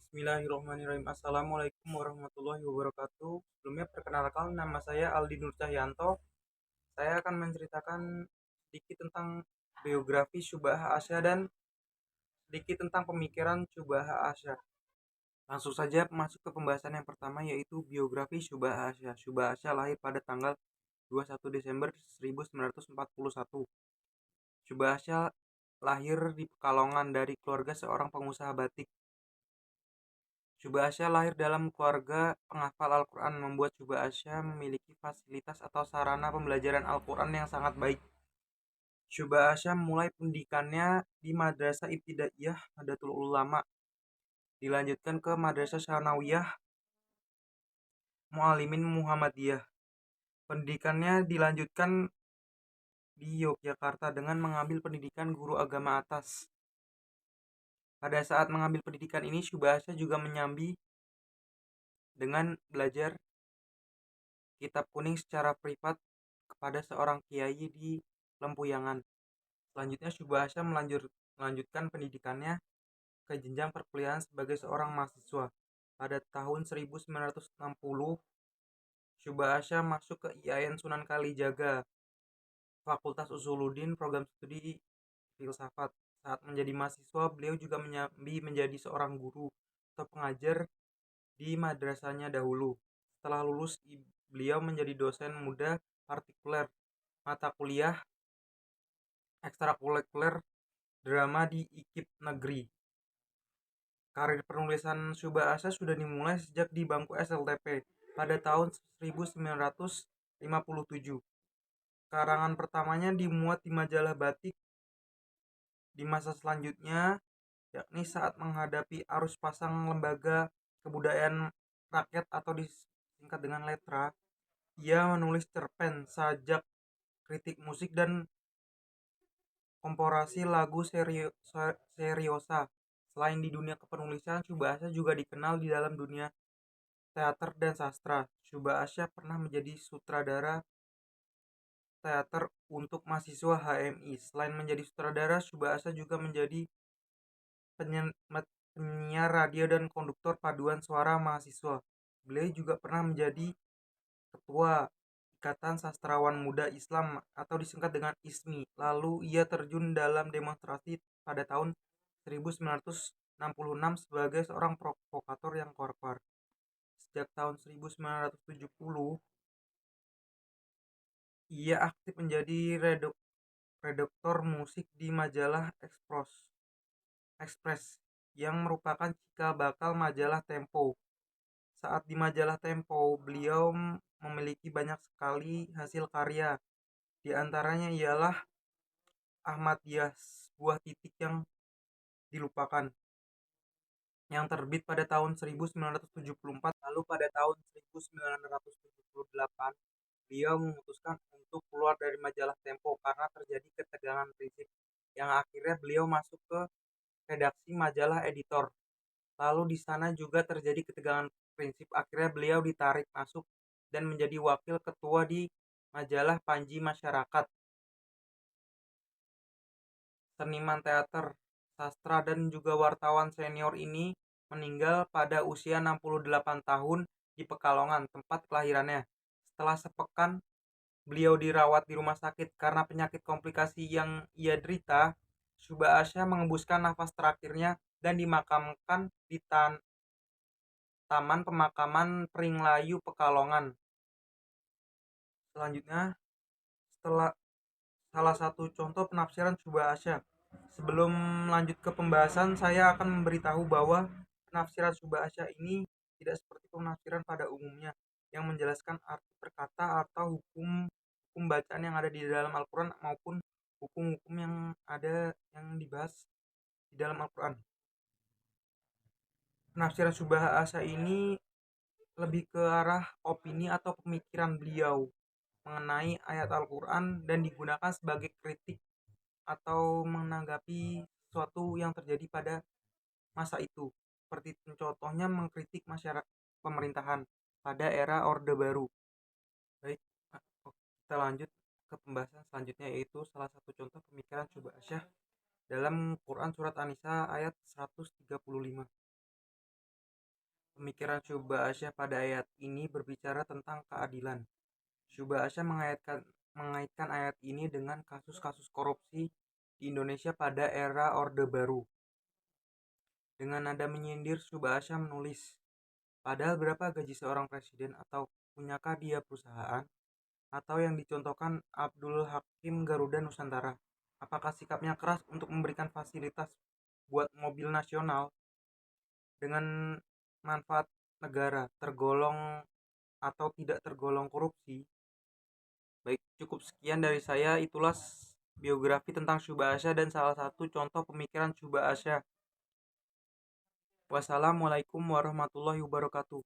Bismillahirrahmanirrahim. Assalamualaikum warahmatullahi wabarakatuh. Sebelumnya perkenalkan, nama saya Aldi Nur Cahyanto. Saya akan menceritakan sedikit tentang biografi Syubha Asya dan sedikit tentang pemikiran Syubha Asya. Langsung saja masuk ke pembahasan yang pertama, yaitu biografi Syubha Asya. Syubha Asya lahir pada tanggal 21 Desember 1941. Syubha Asya lahir di Pekalongan dari keluarga seorang pengusaha batik. Syubha Asya lahir dalam keluarga penghafal Al-Quran, membuat Syubha Asya memiliki fasilitas atau sarana pembelajaran Al-Quran yang sangat baik. Syubha Asya mulai pendidikannya di Madrasah Ibtidaiyah Nahdlatul Ulama, dilanjutkan ke Madrasah Tsanawiyah Muallimin Muhammadiyah. Pendidikannya dilanjutkan di Yogyakarta dengan mengambil pendidikan guru agama atas. Pada saat mengambil pendidikan ini, Syubha Asya juga menyambi dengan belajar kitab kuning secara privat kepada seorang kiai di Lempuyangan. Selanjutnya Syubha Asya melanjutkan pendidikannya ke jenjang perkuliahan sebagai seorang mahasiswa. Pada tahun 1960, Syubha Asya masuk ke IAIN Sunan Kalijaga, Fakultas Usuluddin, program studi filsafat. Saat menjadi mahasiswa, beliau juga menyambi menjadi seorang guru atau pengajar di madrasahnya dahulu. Setelah lulus, beliau menjadi dosen muda partikuler mata kuliah ekstrakurikuler drama di IKIP Negeri. Karir penulisan Syubha Asya sudah dimulai sejak di bangku SLTP pada tahun 1957. Karangan pertamanya dimuat di majalah Batik. Di masa selanjutnya, yakni saat menghadapi arus pasang lembaga kebudayaan rakyat atau disingkat dengan Letra, ia menulis cerpen, sajak, kritik musik, dan komparasi lagu seriosa. Selain di dunia kepenulisan, Syubha Asya juga dikenal di dalam dunia teater dan sastra. Syubha Asya pernah menjadi sutradara teater untuk mahasiswa HMI. Selain menjadi sutradara, Syubha Asya juga menjadi penyiar radio dan konduktor paduan suara mahasiswa. Beliau juga pernah menjadi ketua Ikatan Sastrawan Muda Islam atau disingkat dengan ISMI. Lalu ia terjun dalam demonstrasi pada tahun 1966 sebagai seorang provokator yang korpar. Sejak tahun 1970, ia aktif menjadi redaktor musik di majalah Express yang merupakan cikal bakal majalah Tempo. Saat di majalah Tempo, beliau memiliki banyak sekali hasil karya. Di antaranya ialah Ahmadiyah, sebuah titik yang dilupakan, yang terbit pada tahun 1974. Lalu pada tahun 1978, beliau memutuskan untuk keluar dari majalah Tempo karena terjadi ketegangan prinsip, yang akhirnya beliau masuk ke redaksi majalah Editor. Lalu di sana juga terjadi ketegangan prinsip, akhirnya beliau ditarik masuk dan menjadi wakil ketua di majalah Panji Masyarakat. Seniman teater, sastra, dan juga wartawan senior ini meninggal pada usia 68 tahun di Pekalongan, tempat kelahirannya. Setelah sepekan beliau dirawat di rumah sakit karena penyakit komplikasi yang ia derita, Syubha Asya mengembuskan nafas terakhirnya dan dimakamkan di Taman Pemakaman Pringlayu, Pekalongan. Selanjutnya, setelah salah satu contoh penafsiran Syubha Asya. Sebelum lanjut ke pembahasan, saya akan memberitahu bahwa penafsiran Syubha Asya ini tidak seperti penafsiran pada umumnya yang menjelaskan arti perkata atau hukum bacaan yang ada di dalam Al-Quran maupun hukum-hukum yang ada yang dibahas di dalam Al-Quran. Penafsiran Syubha Asya ini lebih ke arah opini atau pemikiran beliau mengenai ayat Al-Quran dan digunakan sebagai kritik atau menanggapi sesuatu yang terjadi pada masa itu. Seperti contohnya mengkritik masyarakat pemerintahan pada era Orde Baru. Baik, kita lanjut ke pembahasan selanjutnya, yaitu salah satu contoh pemikiran Syubha Asya dalam Quran surat An-Nisa ayat 135. Pemikiran Syuba Asyah pada ayat ini berbicara tentang keadilan. Syuba Asyah mengaitkan ayat ini dengan kasus-kasus korupsi di Indonesia pada era Orde Baru. Dengan nada menyindir, Syuba Asyah menulis, padahal berapa gaji seorang presiden atau punyakah dia perusahaan? Atau yang dicontohkan Abdul Hakim Garuda Nusantara. Apakah sikapnya keras untuk memberikan fasilitas buat mobil nasional dengan manfaat negara tergolong atau tidak tergolong korupsi? Baik, cukup sekian dari saya. Itulah biografi tentang Syuba Asyah dan salah satu contoh pemikiran Syuba Asyah. Wassalamualaikum warahmatullahi wabarakatuh.